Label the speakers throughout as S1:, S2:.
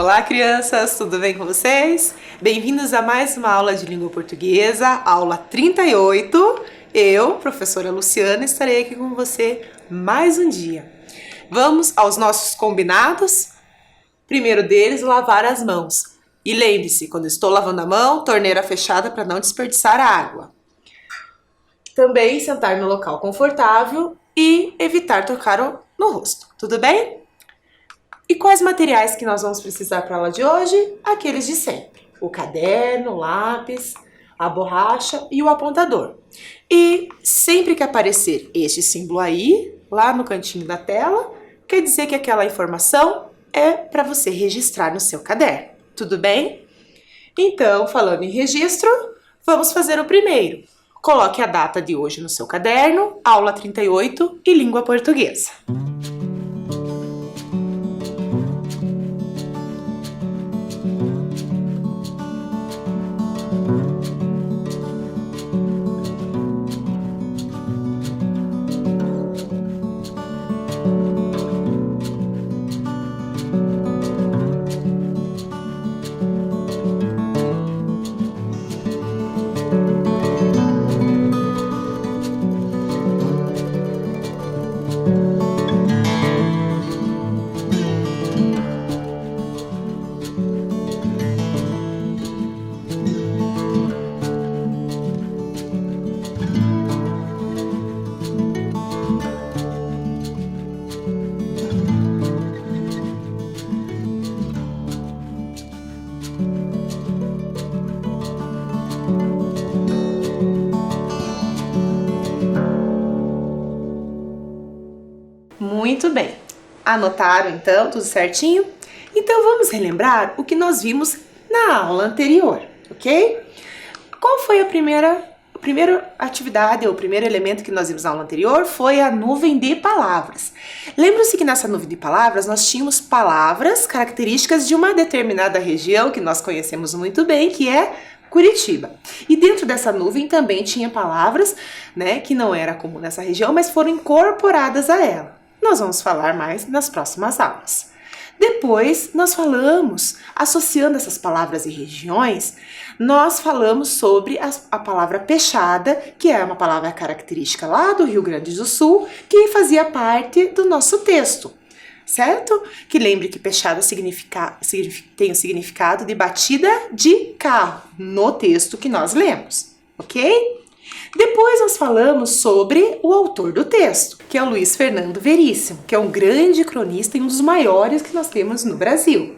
S1: Olá, crianças, tudo bem com vocês? Bem-vindos a mais uma aula de língua portuguesa, aula 38. Eu, professora Luciana, estarei aqui com você mais um dia. Vamos aos nossos combinados? Primeiro deles, lavar as mãos. E lembre-se, quando estou lavando a mão, torneira fechada para não desperdiçar a água. Também sentar no local confortável e evitar tocar no rosto, tudo bem? E quais materiais que nós vamos precisar para a aula de hoje? Aqueles de sempre. O caderno, o lápis, a borracha e o apontador. E sempre que aparecer este símbolo aí, lá no cantinho da tela, quer dizer que aquela informação é para você registrar no seu caderno. Tudo bem? Então, falando em registro, vamos fazer o primeiro. Coloque a data de hoje no seu caderno, aula 38 e língua portuguesa. Muito bem. Anotaram então tudo certinho? Então vamos relembrar o que nós vimos na aula anterior, ok? Qual foi a primeira atividade ou o primeiro elemento que nós vimos na aula anterior? Foi a nuvem de palavras. Lembram-se que nessa nuvem de palavras nós tínhamos palavras características de uma determinada região que nós conhecemos muito bem, que é Curitiba. E dentro dessa nuvem também tinha palavras, né, que não era comum nessa região, mas foram incorporadas a ela. Nós vamos falar mais nas próximas aulas. Depois, nós falamos, associando essas palavras e regiões, nós falamos sobre a palavra peixada, que é uma palavra característica lá do Rio Grande do Sul, que fazia parte do nosso texto, certo? Que lembre que peixada tem o significado de batida de carro no texto que nós lemos, ok? Depois nós falamos sobre o autor do texto, que é o Luiz Fernando Veríssimo, que é um grande cronista e um dos maiores que nós temos no Brasil.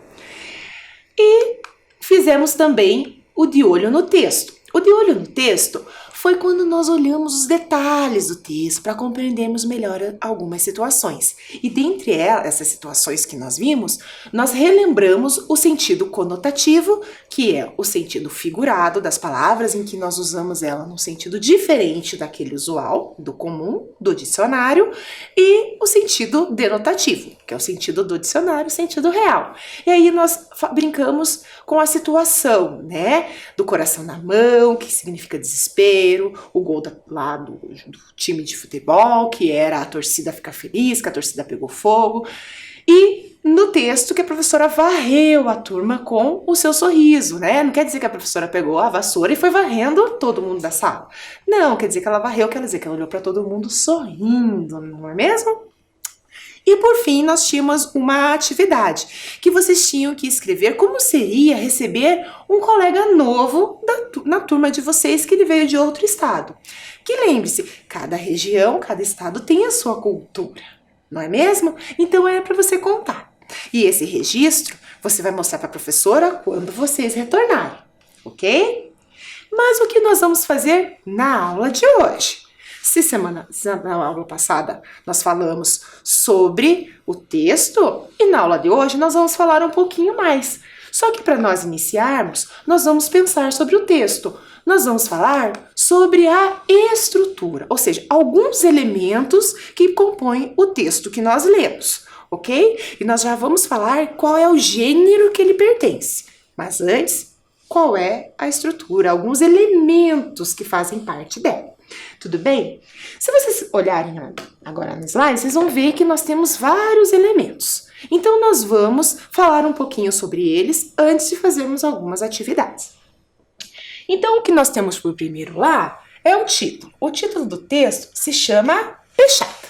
S1: E fizemos também o de olho no texto. O de olho no texto foi quando nós olhamos os detalhes do texto para compreendermos melhor algumas situações. E dentre essas situações que nós vimos, nós relembramos o sentido conotativo, que é o sentido figurado das palavras, em que nós usamos ela num sentido diferente daquele usual, do comum, do dicionário, e o sentido denotativo, que é o sentido do dicionário, o sentido real. E aí nós brincamos com a situação, né, do coração na mão, que significa desespero, o gol lá do time de futebol, que era a torcida ficar feliz, que a torcida pegou fogo, e no texto que a professora varreu a turma com o seu sorriso, né? Não quer dizer que a professora pegou a vassoura e foi varrendo todo mundo da sala. Não, quer dizer que ela varreu, quer dizer que ela olhou para todo mundo sorrindo, não é mesmo? E por fim, nós tínhamos uma atividade que vocês tinham que escrever como seria receber um colega novo na turma de vocês que ele veio de outro estado. Que lembre-se, cada região, cada estado tem a sua cultura, não é mesmo? Então é para você contar. E esse registro você vai mostrar para a professora quando vocês retornarem, ok? Mas o que nós vamos fazer na aula de hoje? Se na aula passada nós falamos sobre o texto, e na aula de hoje nós vamos falar um pouquinho mais. Só que para nós iniciarmos, nós vamos pensar sobre o texto. Nós vamos falar sobre a estrutura, ou seja, alguns elementos que compõem o texto que nós lemos, ok? E nós já vamos falar qual é o gênero que ele pertence. Mas antes, qual é a estrutura, alguns elementos que fazem parte dela. Tudo bem? Se vocês olharem agora no slide, vocês vão ver que nós temos vários elementos. Então nós vamos falar um pouquinho sobre eles antes de fazermos algumas atividades. Então o que nós temos por primeiro lá é o título. O título do texto se chama Peixata,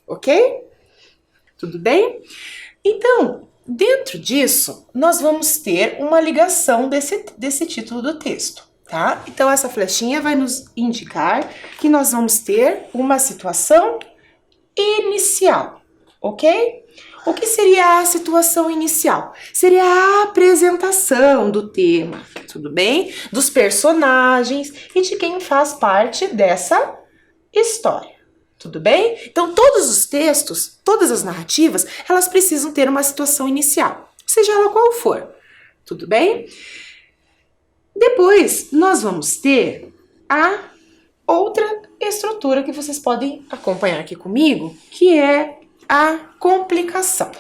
S1: ok? Tudo bem? Então, dentro disso, nós vamos ter uma ligação desse título do texto, tá? Então essa flechinha vai nos indicar que nós vamos ter uma situação inicial, ok? O que seria a situação inicial? Seria a apresentação do tema, tudo bem? Dos personagens e de quem faz parte dessa história, tudo bem? Então, todos os textos, todas as narrativas, elas precisam ter uma situação inicial, seja ela qual for, tudo bem? Depois, nós vamos ter a outra estrutura que vocês podem acompanhar aqui comigo, que é a complicação.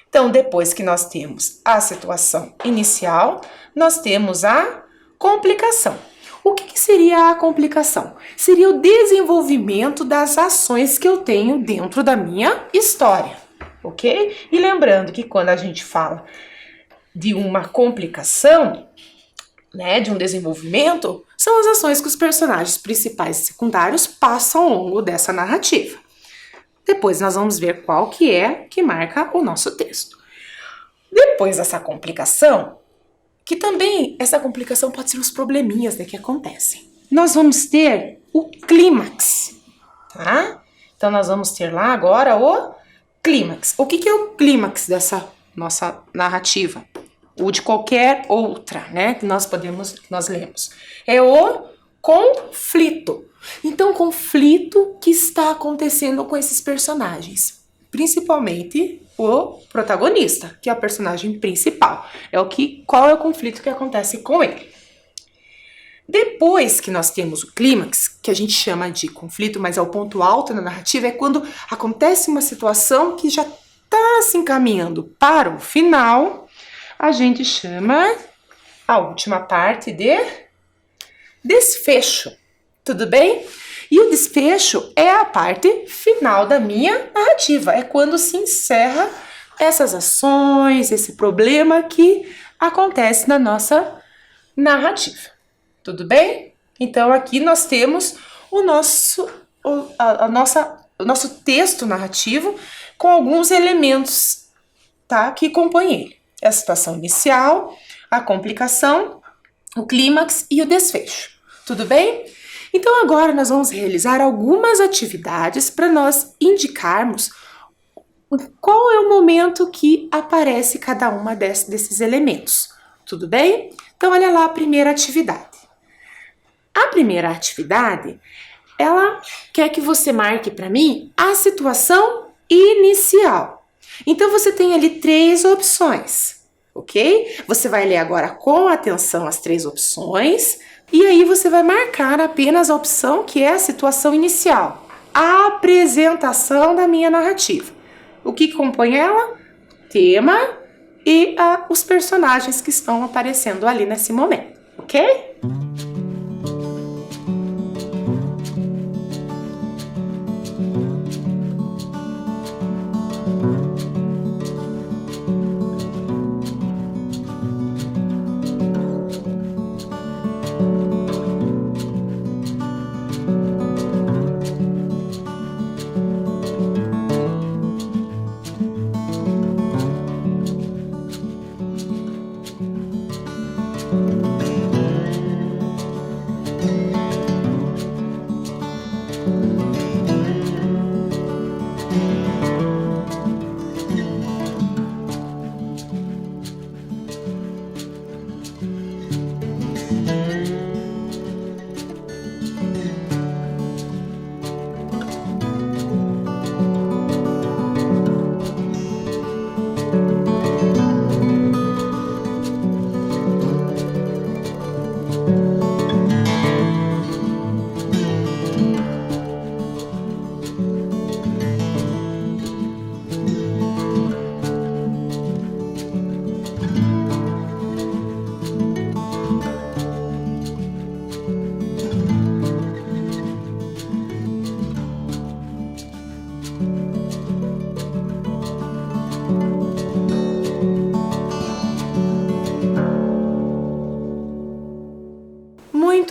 S1: Então, depois que nós temos a situação inicial, nós temos a complicação. O que seria a complicação? Seria o desenvolvimento das ações que eu tenho dentro da minha história, ok? E lembrando que quando a gente fala de uma complicação, né, de um desenvolvimento, são as ações que os personagens principais e secundários passam ao longo dessa narrativa. Depois nós vamos ver qual que é que marca o nosso texto. Depois dessa complicação, que também essa complicação pode ser os probleminhas, né, que acontecem. Nós vamos ter o clímax, tá? Então nós vamos ter lá agora o clímax. O que é o clímax dessa nossa narrativa? Ou de qualquer outra, né, que nós lemos. É o conflito. Então, o conflito que está acontecendo com esses personagens, principalmente o protagonista, que é o personagem principal. Qual é o conflito que acontece com ele? Depois que nós temos o clímax, que a gente chama de conflito, mas é o ponto alto na narrativa, é quando acontece uma situação que já está se encaminhando para o final, a gente chama a última parte de desfecho. Tudo bem? E o desfecho é a parte final da minha narrativa. É quando se encerra essas ações, esse problema que acontece na nossa narrativa. Tudo bem? Então aqui nós temos o nosso texto narrativo com alguns elementos, tá, que compõem ele. É a situação inicial, a complicação, o clímax e o desfecho. Tudo bem? Então agora nós vamos realizar algumas atividades para nós indicarmos qual é o momento que aparece cada uma desses elementos. Tudo bem? Então olha lá a primeira atividade. A primeira atividade, ela quer que você marque para mim a situação inicial. Então você tem ali 3 opções, ok? Você vai ler agora com atenção as 3 opções. E aí você vai marcar apenas a opção que é a situação inicial, a apresentação da minha narrativa. O que compõe ela? Tema e os personagens que estão aparecendo ali nesse momento, ok?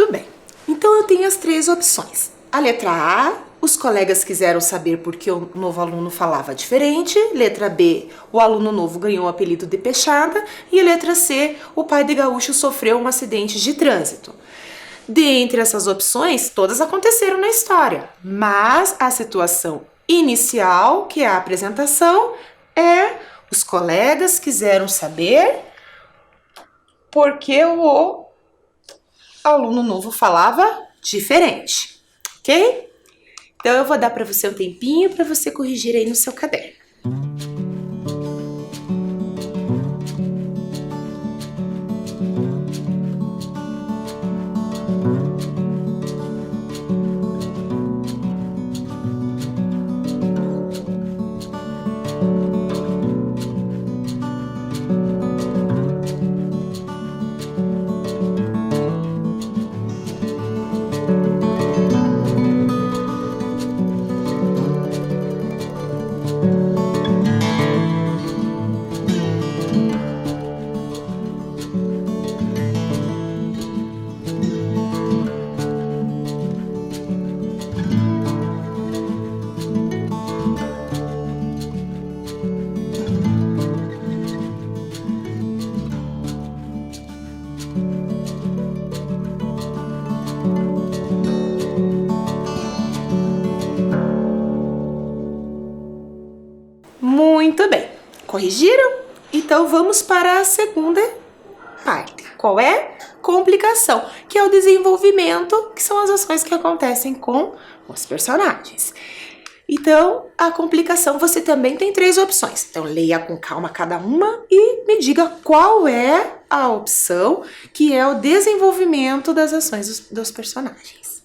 S1: Muito bem. Então eu tenho as três opções. A letra A, os colegas quiseram saber por que o novo aluno falava diferente. Letra B, o aluno novo ganhou o apelido de Peixada. E a letra C, o pai de Gaúcho sofreu um acidente de trânsito. Dentre essas opções, todas aconteceram na história, mas a situação inicial, que é a apresentação, é os colegas quiseram saber por que o aluno novo falava diferente, ok? Então eu vou dar para você um tempinho para você corrigir aí no seu caderno. Muito bem, corrigiram? Então vamos para a segunda parte. Qual é? Complicação, que é o desenvolvimento, que são as ações que acontecem com os personagens. Então, a complicação você também tem três opções. Então, leia com calma cada uma e me diga qual é a opção que é o desenvolvimento das ações dos personagens.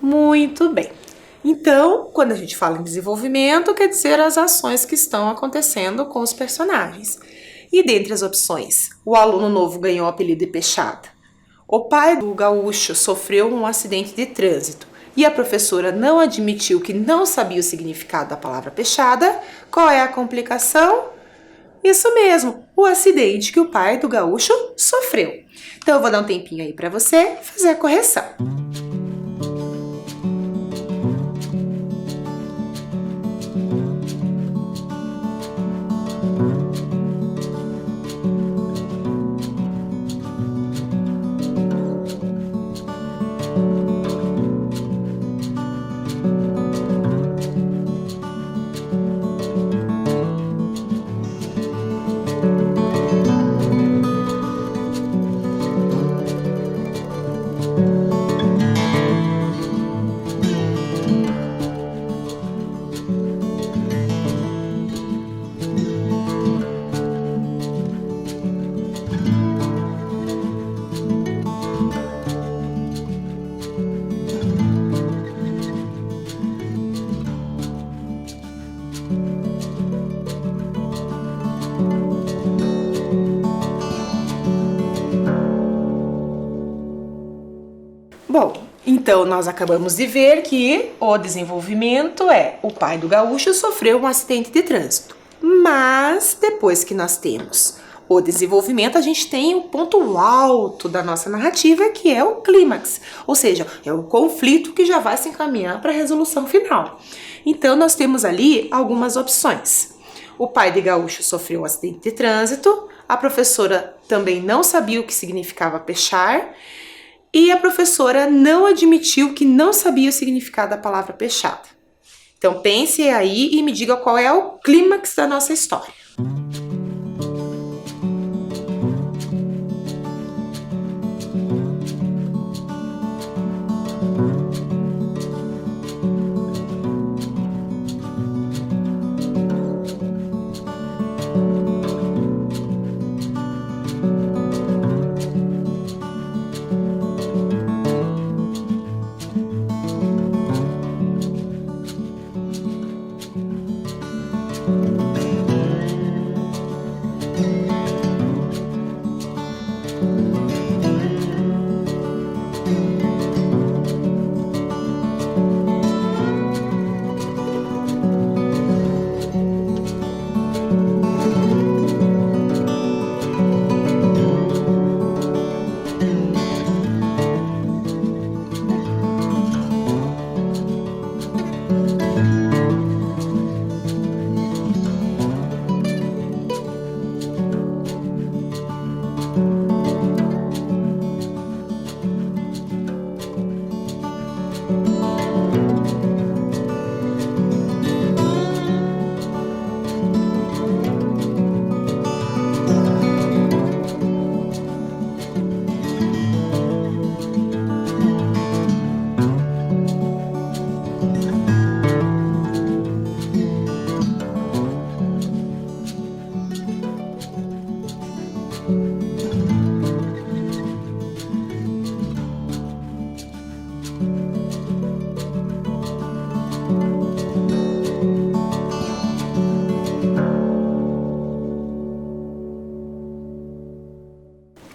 S1: Muito bem. Então, quando a gente fala em desenvolvimento, quer dizer as ações que estão acontecendo com os personagens. E dentre as opções, o aluno novo ganhou o apelido de Peixada. O pai do Gaúcho sofreu um acidente de trânsito e a professora não admitiu que não sabia o significado da palavra peixada. Qual é a complicação? Isso mesmo, o acidente que o pai do Gaúcho sofreu. Então eu vou dar um tempinho aí para você fazer a correção. Bom, então nós acabamos de ver que o desenvolvimento o pai do gaúcho sofreu um acidente de trânsito. Mas depois que nós temos o desenvolvimento, a gente tem o ponto alto da nossa narrativa, que é o clímax, ou seja, é o conflito que já vai se encaminhar para a resolução final. Então nós temos ali algumas opções. O pai de gaúcho sofreu um acidente de trânsito, a professora também não sabia o que significava pechar, e a professora não admitiu que não sabia o significado da palavra pechada. Então pense aí e me diga qual é o clímax da nossa história.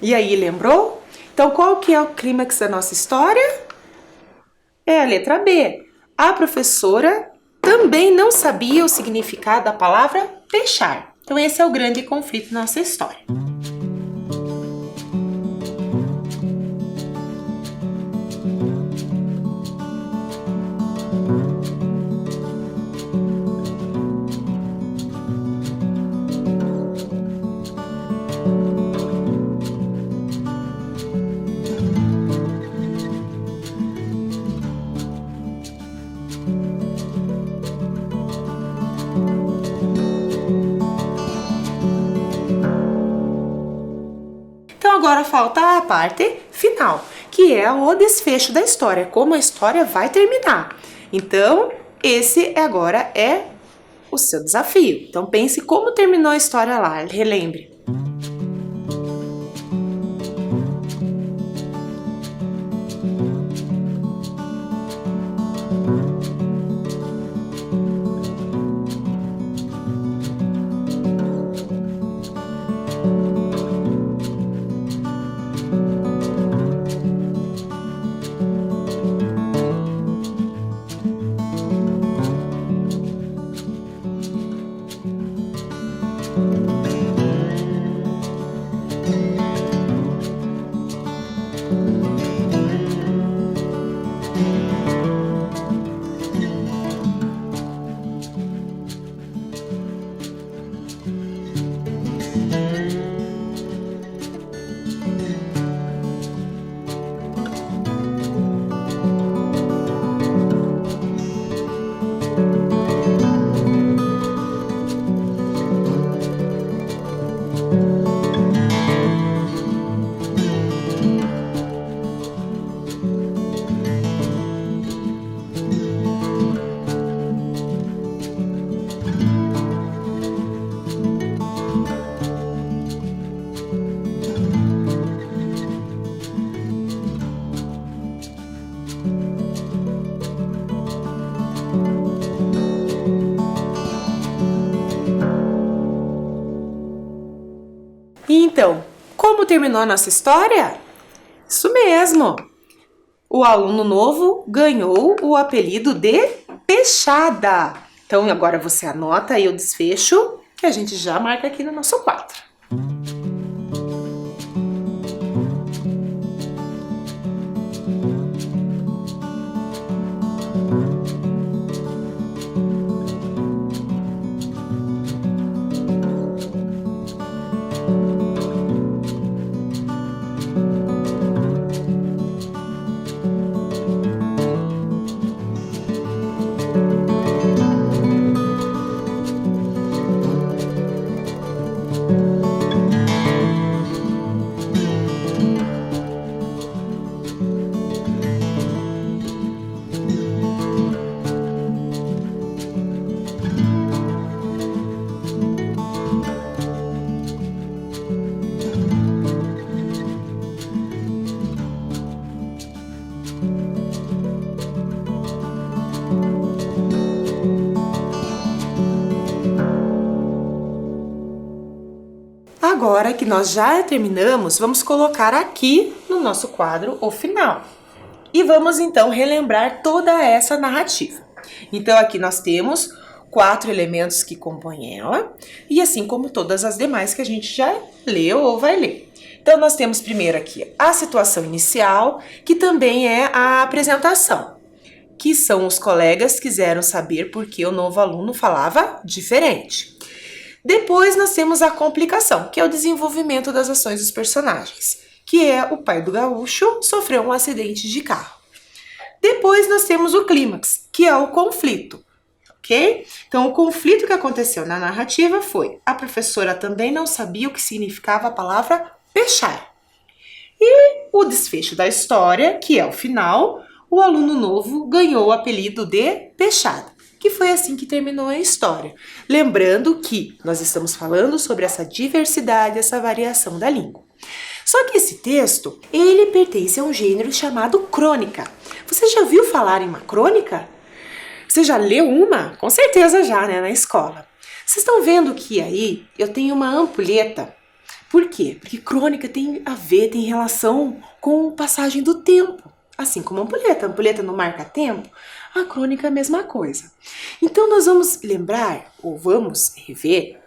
S1: E aí, lembrou? Então, qual que é o clímax da nossa história? É a letra B. A professora também não sabia o significado da palavra pechar. Então, esse é o grande conflito da nossa história. Agora falta a parte final, que é o desfecho da história, como a história vai terminar. Então, esse agora é o seu desafio. Então, pense como terminou a história lá, relembre. Então, como terminou a nossa história? Isso mesmo! o aluno novo ganhou o apelido de Peixada. Então agora você anota aí o desfecho que a gente já marca aqui no nosso quadro. Agora que nós já terminamos, vamos colocar aqui no nosso quadro o final. E vamos então relembrar toda essa narrativa. Então aqui nós temos 4 elementos que compõem ela, e assim como todas as demais que a gente já leu ou vai ler. Então nós temos primeiro aqui a situação inicial, que também é a apresentação, que são os colegas que quiseram saber por que o novo aluno falava diferente. Depois nós temos a complicação, que é o desenvolvimento das ações dos personagens, que é o pai do gaúcho sofreu um acidente de carro. Depois nós temos o clímax, que é o conflito, ok? Então o conflito que aconteceu na narrativa foi: a professora também não sabia o que significava a palavra peixar. E o desfecho da história, que é o final, o aluno novo ganhou o apelido de Peixada. Que foi assim que terminou a história. Lembrando que nós estamos falando sobre essa diversidade, essa variação da língua. Só que esse texto, ele pertence a um gênero chamado crônica. Você já ouviu falar em uma crônica? Você já leu uma? Com certeza já, né, na escola. Vocês estão vendo que aí eu tenho uma ampulheta. Por quê? Porque crônica tem a ver, tem relação com passagem do tempo. Assim como a ampulheta não marca tempo, a crônica é a mesma coisa. Então nós vamos lembrar, ou vamos rever,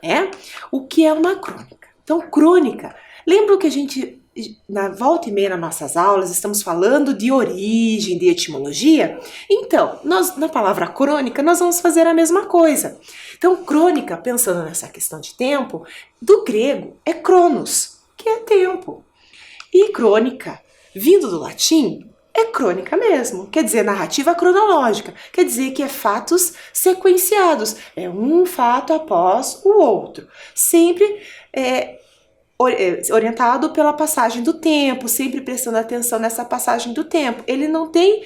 S1: o que é uma crônica. Então crônica, lembra que a gente, na volta e meia nas nossas aulas, estamos falando de origem, de etimologia? Então, na palavra crônica, nós vamos fazer a mesma coisa. Então crônica, pensando nessa questão de tempo, do grego é cronos, que é tempo. E crônica, vindo do latim, é crônica mesmo, quer dizer narrativa cronológica, quer dizer que é fatos sequenciados, é um fato após o outro, sempre orientado pela passagem do tempo, sempre prestando atenção nessa passagem do tempo. Ele não tem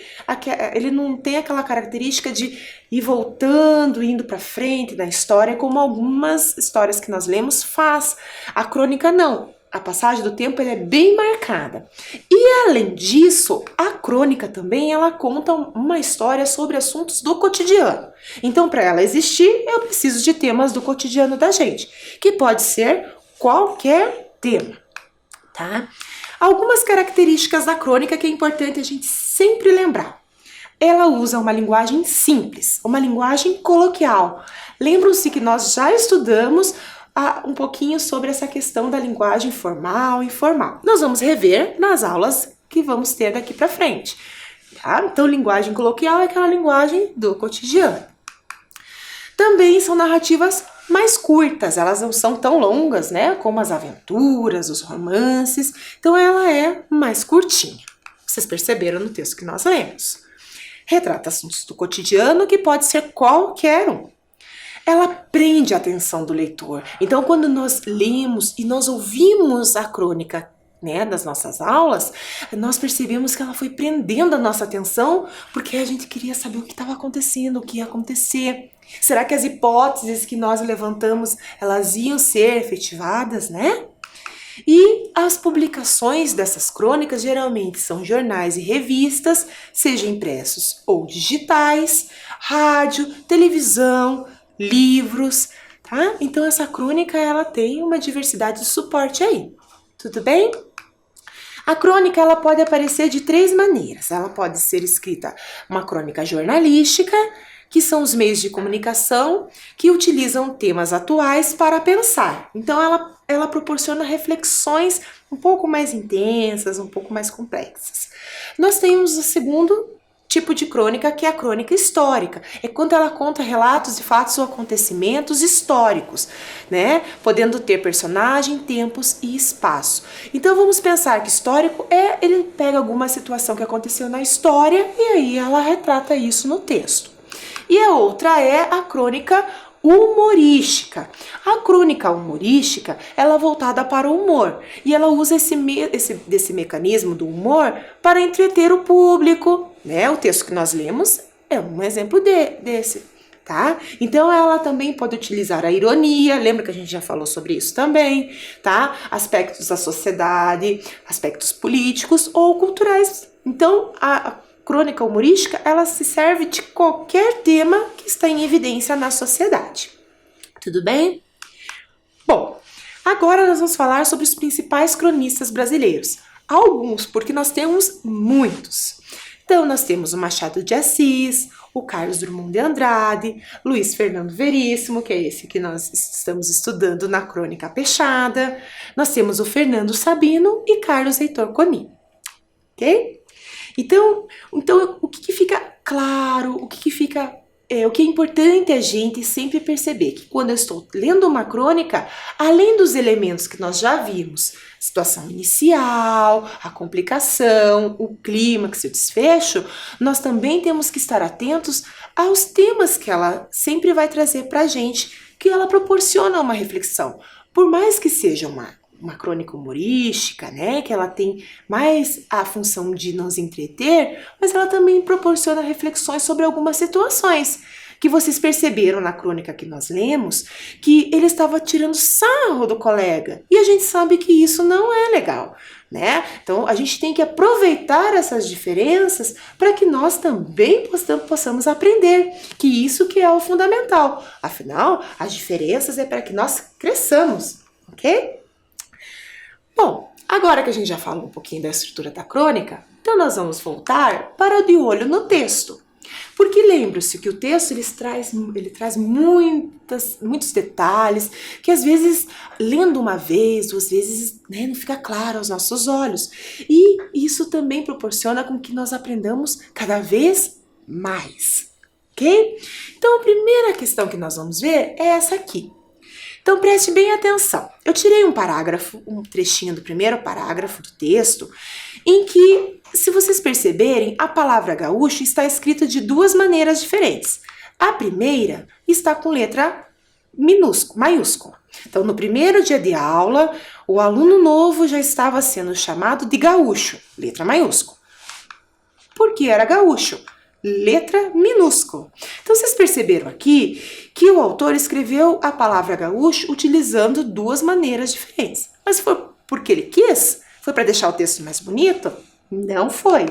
S1: aquela característica de ir voltando, indo para frente na história, como algumas histórias que nós lemos faz. A crônica não. A passagem do tempo é bem marcada. E além disso, a crônica também ela conta uma história sobre assuntos do cotidiano. Então, para ela existir, eu preciso de temas do cotidiano da gente, que pode ser qualquer tema, tá? Algumas características da crônica que é importante a gente sempre lembrar. Ela usa uma linguagem simples, uma linguagem coloquial. Lembram-se que nós já estudamos um pouquinho sobre essa questão da linguagem formal e informal. Nós vamos rever nas aulas que vamos ter daqui para frente. Tá? Então, linguagem coloquial é aquela linguagem do cotidiano. Também são narrativas mais curtas, elas não são tão longas, né, como as aventuras, os romances. Então, ela é mais curtinha. Vocês perceberam no texto que nós lemos. Retrata assuntos do cotidiano que pode ser qualquer um. Ela prende a atenção do leitor. Então, quando nós lemos e nós ouvimos a crônica, né, das nossas aulas, nós percebemos que ela foi prendendo a nossa atenção porque a gente queria saber o que estava acontecendo, o que ia acontecer. Será que as hipóteses que nós levantamos, elas iam ser efetivadas, né? E as publicações dessas crônicas geralmente são jornais e revistas, seja impressos ou digitais, rádio, televisão, livros, tá? Então essa crônica ela tem uma diversidade de suporte aí, tudo bem? A crônica ela pode aparecer de três maneiras. Ela pode ser escrita uma crônica jornalística, que são os meios de comunicação que utilizam temas atuais para pensar. Então ela proporciona reflexões um pouco mais intensas, um pouco mais complexas. Nós temos o segundo tipo de crônica, que é a crônica histórica. É quando ela conta relatos de fatos ou acontecimentos históricos, né? Podendo ter personagem, tempos e espaço. Então vamos pensar que histórico ele pega alguma situação que aconteceu na história e aí ela retrata isso no texto. E a outra é a crônica humorística. A crônica humorística, ela é voltada para o humor e ela usa desse mecanismo do humor para entreter o público, né? O texto que nós lemos é um exemplo desse, tá? Então ela também pode utilizar a ironia, lembra que a gente já falou sobre isso também, tá? Aspectos da sociedade, aspectos políticos ou culturais. Então a crônica humorística, ela se serve de qualquer tema que está em evidência na sociedade. Tudo bem? Bom, agora nós vamos falar sobre os principais cronistas brasileiros. Alguns, porque nós temos muitos. Então, nós temos o Machado de Assis, o Carlos Drummond de Andrade, Luiz Fernando Veríssimo, que é esse que nós estamos estudando na Crônica Peixada. Nós temos o Fernando Sabino e Carlos Heitor Coni. Ok? Então o que fica claro, o que é importante a gente sempre perceber que quando eu estou lendo uma crônica, além dos elementos que nós já vimos, situação inicial, a complicação, o clímax e o desfecho, nós também temos que estar atentos aos temas que ela sempre vai trazer para a gente, que ela proporciona uma reflexão. Por mais que seja uma crônica humorística, né, que ela tem mais a função de nos entreter, mas ela também proporciona reflexões sobre algumas situações que vocês perceberam na crônica que nós lemos, que ele estava tirando sarro do colega, e a gente sabe que isso não é legal, né? Então a gente tem que aproveitar essas diferenças para que nós também possamos aprender, que isso que é o fundamental. Afinal, as diferenças é para que nós cresçamos, ok? Bom, agora que a gente já falou um pouquinho da estrutura da crônica, então nós vamos voltar para o de olho no texto. Porque lembre-se que o texto ele traz muitos detalhes que às vezes, lendo uma vez, duas vezes, né, não fica claro aos nossos olhos. E isso também proporciona com que nós aprendamos cada vez mais, ok? Então a primeira questão que nós vamos ver é essa aqui. Então preste bem atenção. Eu tirei um trechinho do primeiro parágrafo do texto, em que, se vocês perceberem, a palavra gaúcho está escrita de duas maneiras diferentes. A primeira está com letra maiúscula. Então, no primeiro dia de aula, o aluno novo já estava sendo chamado de gaúcho, letra maiúscula. Por que era gaúcho? Letra minúscula. Então, vocês perceberam aqui que o autor escreveu a palavra gaúcho utilizando duas maneiras diferentes. Mas foi porque ele quis? Foi para deixar o texto mais bonito? Não foi.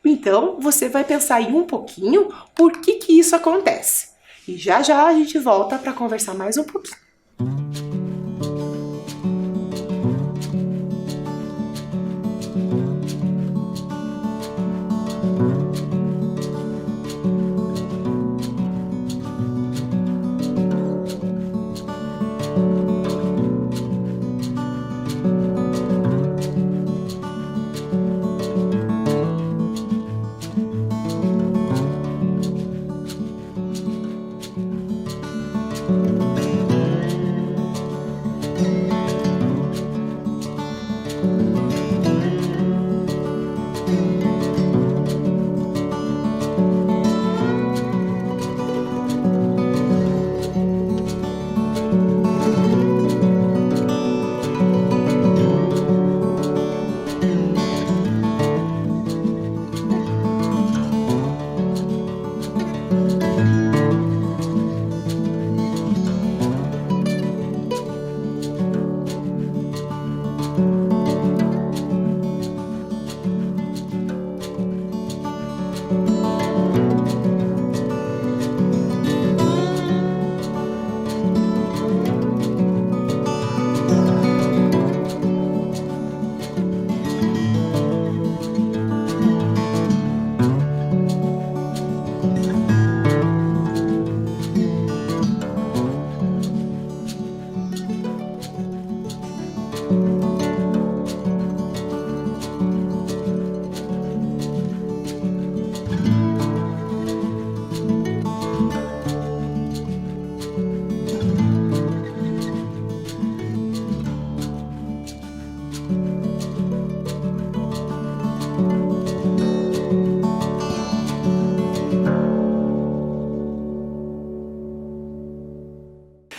S1: Então, você vai pensar aí um pouquinho por que isso acontece. E já já a gente volta para conversar mais um pouquinho.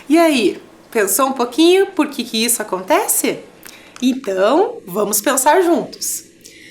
S1: E aí, pensou um pouquinho por que isso acontece? Então, vamos pensar juntos.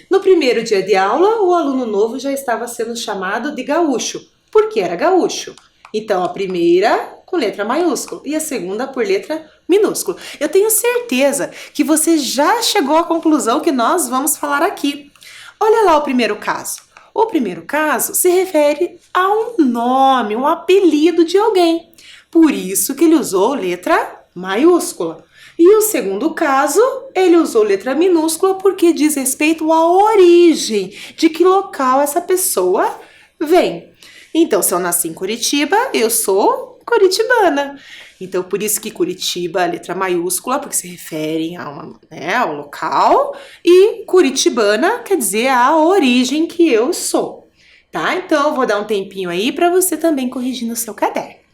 S1: No primeiro dia de aula, o aluno novo já estava sendo chamado de gaúcho, porque era gaúcho. Então, a primeira com letra maiúscula e a segunda por letra minúscula. Eu tenho certeza que você já chegou à conclusão que nós vamos falar aqui. Olha lá o primeiro caso. O primeiro caso se refere a um nome, um apelido de alguém. Por isso que ele usou letra maiúscula. E o segundo caso, ele usou letra minúscula porque diz respeito à origem, de que local essa pessoa vem. Então, se eu nasci em Curitiba, eu sou curitibana. Então, por isso que Curitiba, letra maiúscula, porque se refere ao local, e curitibana quer dizer a origem que eu sou. Tá? Então, eu vou dar um tempinho aí para você também corrigir no seu caderno.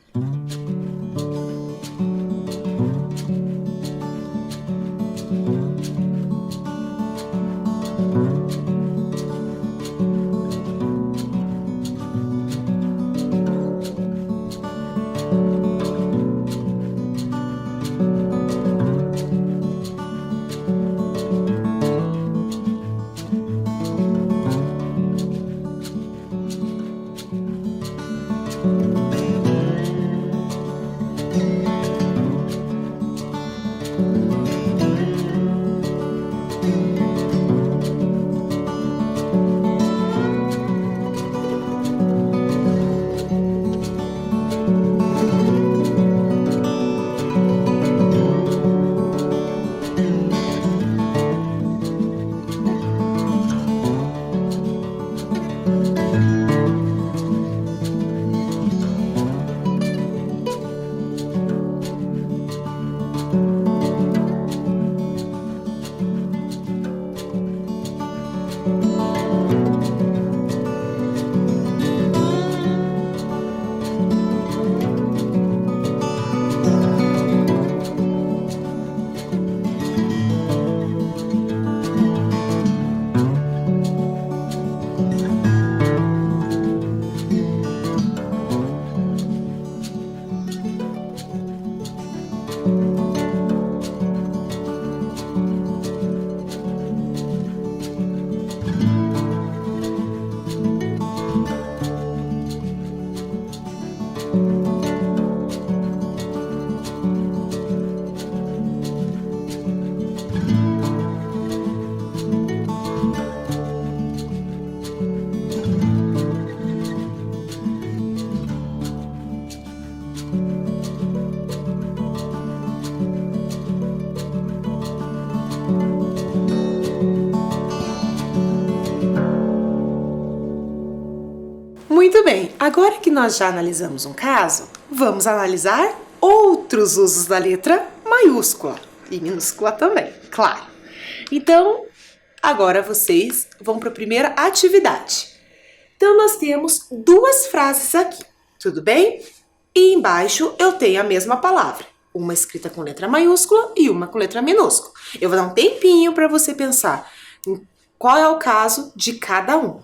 S1: Muito bem, agora que nós já analisamos um caso, vamos analisar outros usos da letra maiúscula e minúscula também, claro. Então, agora vocês vão para a primeira atividade. Então, nós temos duas frases aqui, tudo bem? E embaixo eu tenho a mesma palavra, uma escrita com letra maiúscula e uma com letra minúscula. Eu vou dar um tempinho para você pensar em qual é o caso de cada uma.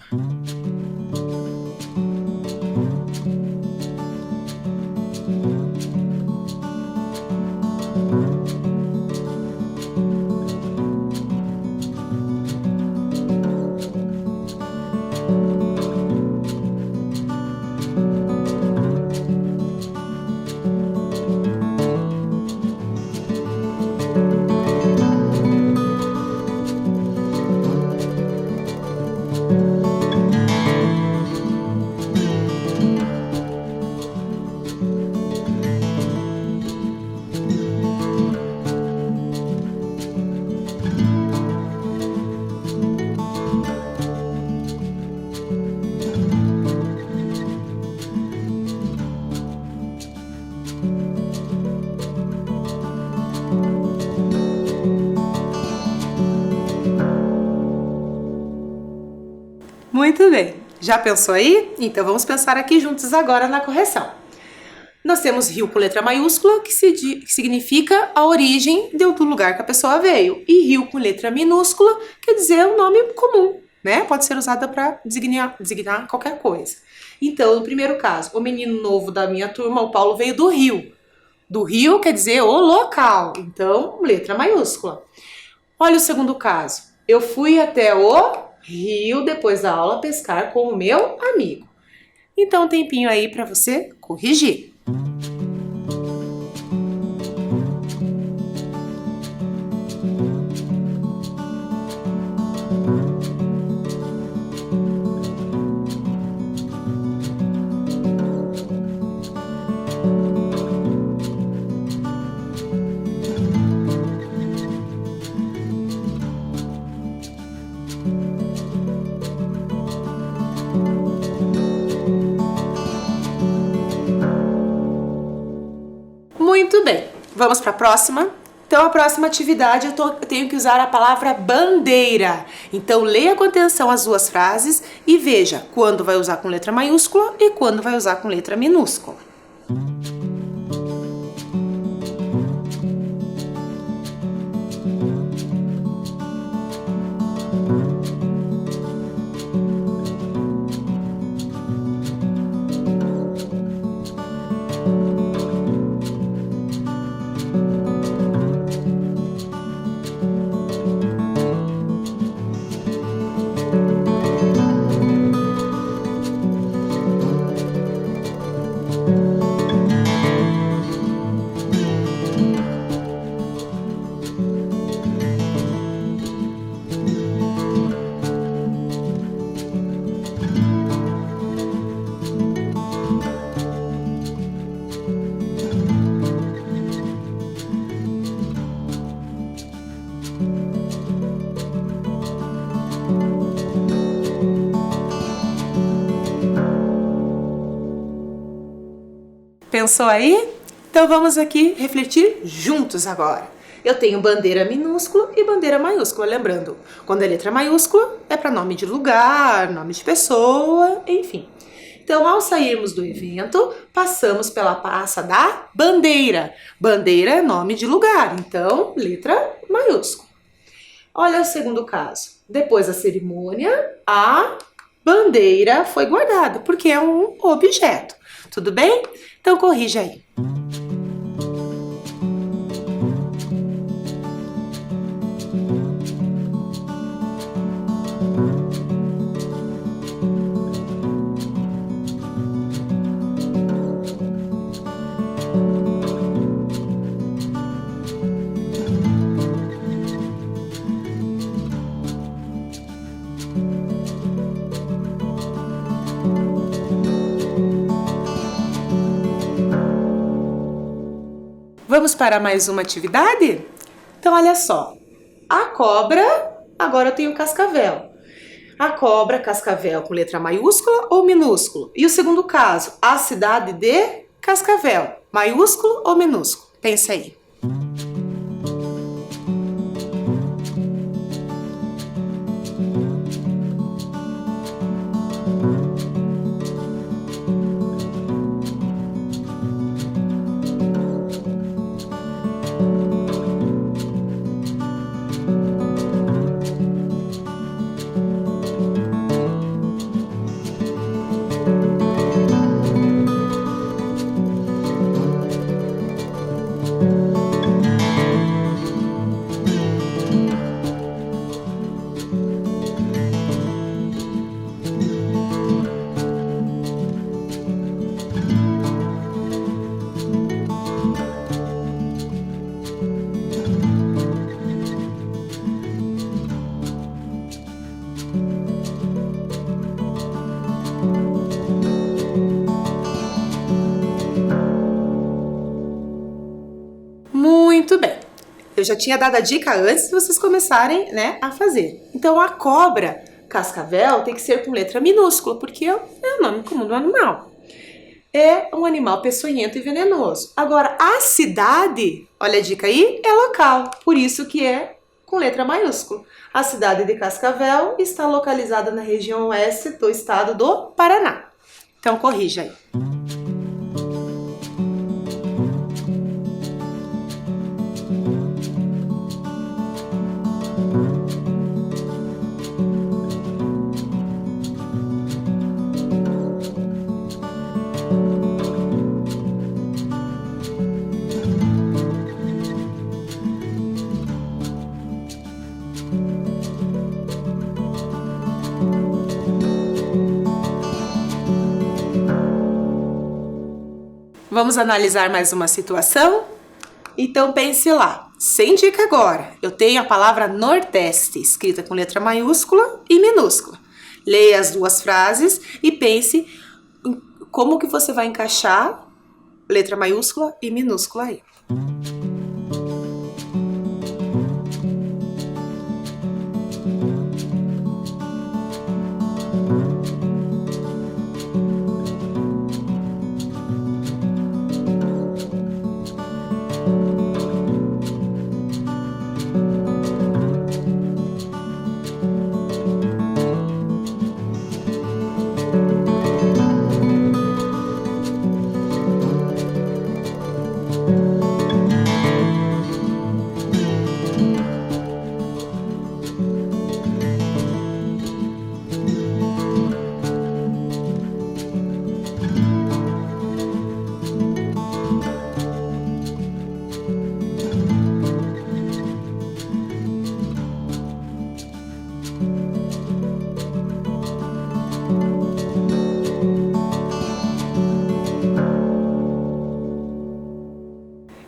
S1: Muito bem, já pensou aí? Então vamos pensar aqui juntos agora na correção. Nós temos rio com letra maiúscula, que significa a origem do lugar que a pessoa veio. E rio com letra minúscula quer dizer um nome comum, né? Pode ser usada para designar qualquer coisa. Então, no primeiro caso, o menino novo da minha turma, o Paulo, veio do Rio. Do Rio quer dizer o local, então letra maiúscula. Olha o segundo caso. Eu fui até o rio depois da aula pescar com o meu amigo. Então, um tempinho aí para você corrigir. Muito bem, vamos para a próxima. Então, a próxima atividade eu tenho que usar a palavra bandeira. Então, leia com atenção as duas frases e veja quando vai usar com letra maiúscula e quando vai usar com letra minúscula. Pensou aí? Então vamos aqui refletir juntos agora. Eu tenho bandeira minúscula e bandeira maiúscula, lembrando, quando é letra maiúscula é para nome de lugar, nome de pessoa, enfim. Então, ao sairmos do evento, passamos pela praça da bandeira. Bandeira é nome de lugar, então letra maiúscula. Olha o segundo caso. Depois da cerimônia, a bandeira foi guardada, porque é um objeto. Tudo bem? Então corrija aí. Vamos para mais uma atividade? Então, olha só. A cobra, agora eu tenho cascavel. A cobra, cascavel com letra maiúscula ou minúsculo? E o segundo caso, a cidade de Cascavel, maiúsculo ou minúsculo? Pensa aí. Muito bem. Eu já tinha dado a dica antes de vocês começarem, né, a fazer. Então, a cobra cascavel tem que ser com letra minúscula, porque é o nome comum do animal. É um animal peçonhento e venenoso. Agora, a cidade, olha a dica aí, é local, por isso que é com letra maiúscula. A cidade de Cascavel está localizada na região oeste do estado do Paraná. Então, corrija aí. Vamos analisar mais uma situação? Então pense lá, sem dica agora. Eu tenho a palavra Nordeste, escrita com letra maiúscula e minúscula. Leia as duas frases e pense em como que você vai encaixar letra maiúscula e minúscula aí.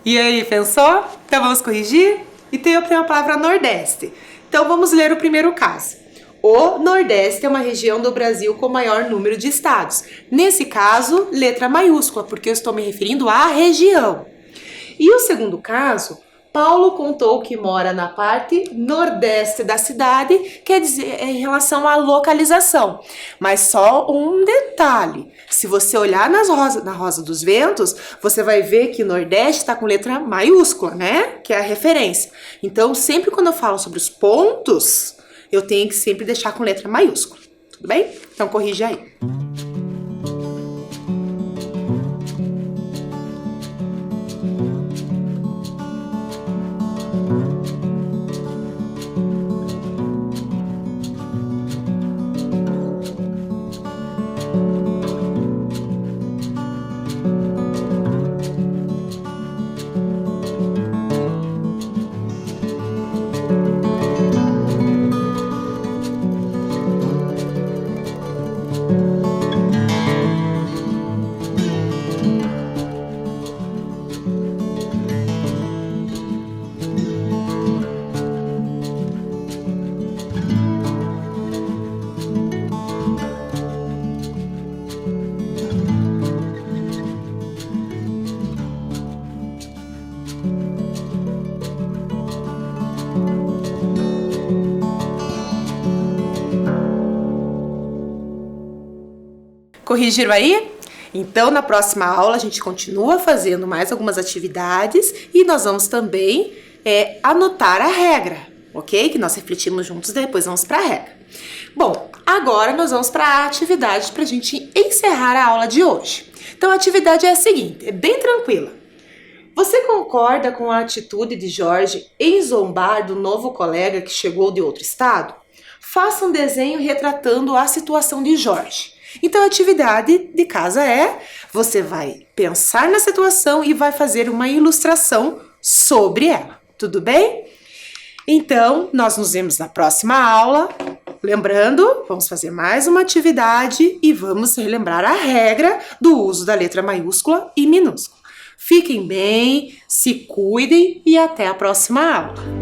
S1: E aí, pensou? Então vamos corrigir? E tem a palavra Nordeste. Então vamos ler o primeiro caso. O Nordeste é uma região do Brasil com maior número de estados. Nesse caso, letra maiúscula, porque eu estou me referindo à região. E o segundo caso, Paulo contou que mora na parte nordeste da cidade, quer dizer, em relação à localização. Mas só um detalhe, se você olhar na Rosa dos Ventos, você vai ver que Nordeste está com letra maiúscula, né? Que é a referência. Então, sempre quando eu falo sobre os pontos, eu tenho que sempre deixar com letra maiúscula, tudo bem? Então, corrige aí. Corrigiram aí? Então, na próxima aula, a gente continua fazendo mais algumas atividades e nós vamos também anotar a regra, ok? Que nós refletimos juntos, depois vamos para a regra. Bom, agora nós vamos para a atividade para a gente encerrar a aula de hoje. Então, a atividade é a seguinte, é bem tranquila. Você concorda com a atitude de Jorge em zombar do novo colega que chegou de outro estado? Faça um desenho retratando a situação de Jorge. Então, a atividade de casa você vai pensar na situação e vai fazer uma ilustração sobre ela, tudo bem? Então, nós nos vemos na próxima aula. Lembrando, vamos fazer mais uma atividade e vamos relembrar a regra do uso da letra maiúscula e minúscula. Fiquem bem, se cuidem e até a próxima aula.